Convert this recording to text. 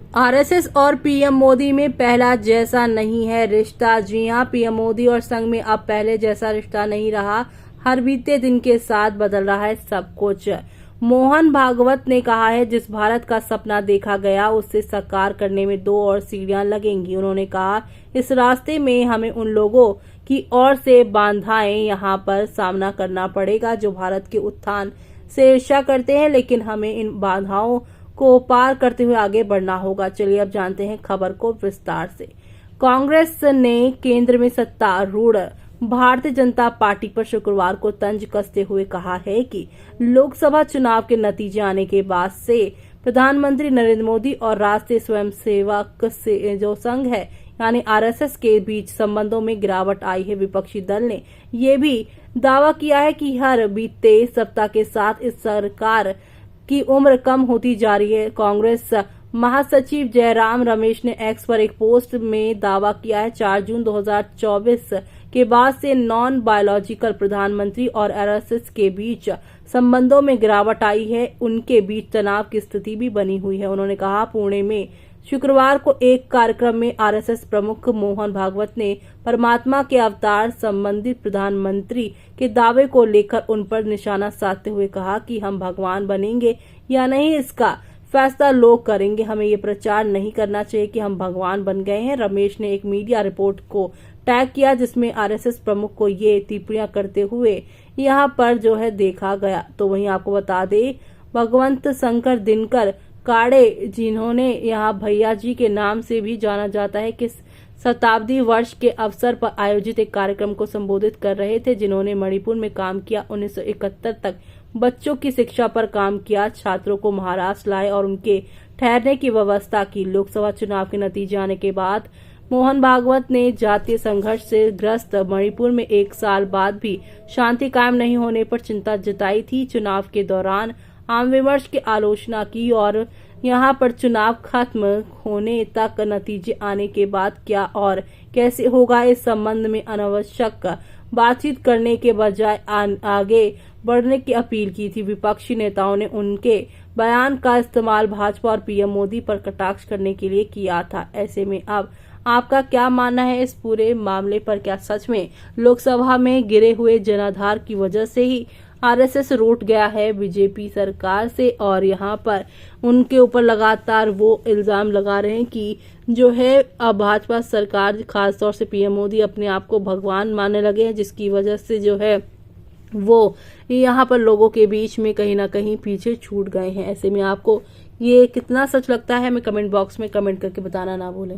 RSS और PM Modi में पहला जैसा नहीं है रिश्ता। जी हां, पीएम मोदी और संघ में अब पहले जैसा रिश्ता नहीं रहा। हर बीते दिन के साथ बदल रहा है सब कुछ। मोहन भागवत ने कहा है, जिस भारत का सपना देखा गया उसे साकार करने में 2 और सीढ़ियां लगेंगी। उन्होंने कहा, इस रास्ते में हमें उन लोगों की ओर से बाधाएं यहां पर सामना करना पड़ेगा जो भारत के उत्थान से ईर्ष्या करते हैं, लेकिन हमें इन बाधाओं को पार करते हुए आगे बढ़ना होगा। चलिए अब जानते हैं खबर को विस्तार से। कांग्रेस ने केंद्र में सत्तारूढ़ भारतीय जनता पार्टी पर शुक्रवार को तंज कसते हुए कहा है कि लोकसभा चुनाव के नतीजे आने के बाद से प्रधानमंत्री नरेंद्र मोदी और राष्ट्रीय स्वयंसेवक से जो संघ है यानी आरएसएस के बीच संबंधों में गिरावट आई है। विपक्षी दल ने यह भी दावा किया है कि हर बीते सप्ताह के साथ इस सरकार की उम्र कम होती जा रही है। कांग्रेस महासचिव जयराम रमेश ने एक्स पर एक पोस्ट में दावा किया है, 4 जून 2024 के बाद से नॉन बायोलॉजिकल प्रधानमंत्री और आरएसएस के बीच संबंधों में गिरावट आई है। उनके बीच तनाव की स्थिति भी बनी हुई है। उन्होंने कहा, पुणे में शुक्रवार को एक कार्यक्रम में आरएसएस प्रमुख मोहन भागवत ने परमात्मा के अवतार संबंधित प्रधानमंत्री के दावे को लेकर उन पर निशाना साधते हुए कहा कि हम भगवान बनेंगे या नहीं इसका फैसला लोग करेंगे। हमें ये प्रचार नहीं करना चाहिए कि हम भगवान बन गए हैं। रमेश ने एक मीडिया रिपोर्ट को टैग किया जिसमें आरएसएस प्रमुख को ये टिप्पणियां करते हुए यहाँ पर जो है देखा गया। तो वहीं आपको बता दें, भगवंत शंकर दिनकर काड़े, जिन्होंने यहाँ भैया जी के नाम से भी जाना जाता है, कि शताब्दी वर्ष के अवसर पर आयोजित एक कार्यक्रम को संबोधित कर रहे थे। जिन्होंने मणिपुर में काम किया, 1971 तक बच्चों की शिक्षा पर काम किया, छात्रों को महाराष्ट्र लाए और उनके ठहरने की व्यवस्था की। लोकसभा चुनाव के नतीजे आने के बाद मोहन भागवत ने जातीय संघर्ष से ग्रस्त मणिपुर में 1 साल बाद भी शांति कायम नहीं होने पर चिंता जताई थी। चुनाव के दौरान आम विमर्श की आलोचना की और यहाँ पर चुनाव खत्म होने तक नतीजे आने के बाद क्या और कैसे होगा इस संबंध में अनावश्यक बातचीत करने के बजाय आगे बढ़ने की अपील की थी। विपक्षी नेताओं ने उनके बयान का इस्तेमाल भाजपा और पीएम मोदी पर कटाक्ष करने के लिए किया था। ऐसे में अब आपका क्या मानना है इस पूरे मामले पर? क्या सच में लोकसभा में गिरे हुए जनाधार की वजह से ही आरएसएस रूठ गया है बीजेपी सरकार से, और यहाँ पर उनके ऊपर लगातार वो इल्जाम लगा रहे हैं कि जो है अब भाजपा सरकार खासतौर से पीएम मोदी अपने आप को भगवान मानने लगे हैं, जिसकी वजह से जो है वो यहाँ पर लोगों के बीच में कहीं ना कहीं पीछे छूट गए हैं। ऐसे में आपको ये कितना सच लगता है, हमें कमेंट बॉक्स में कमेंट करके बताना ना भूलें।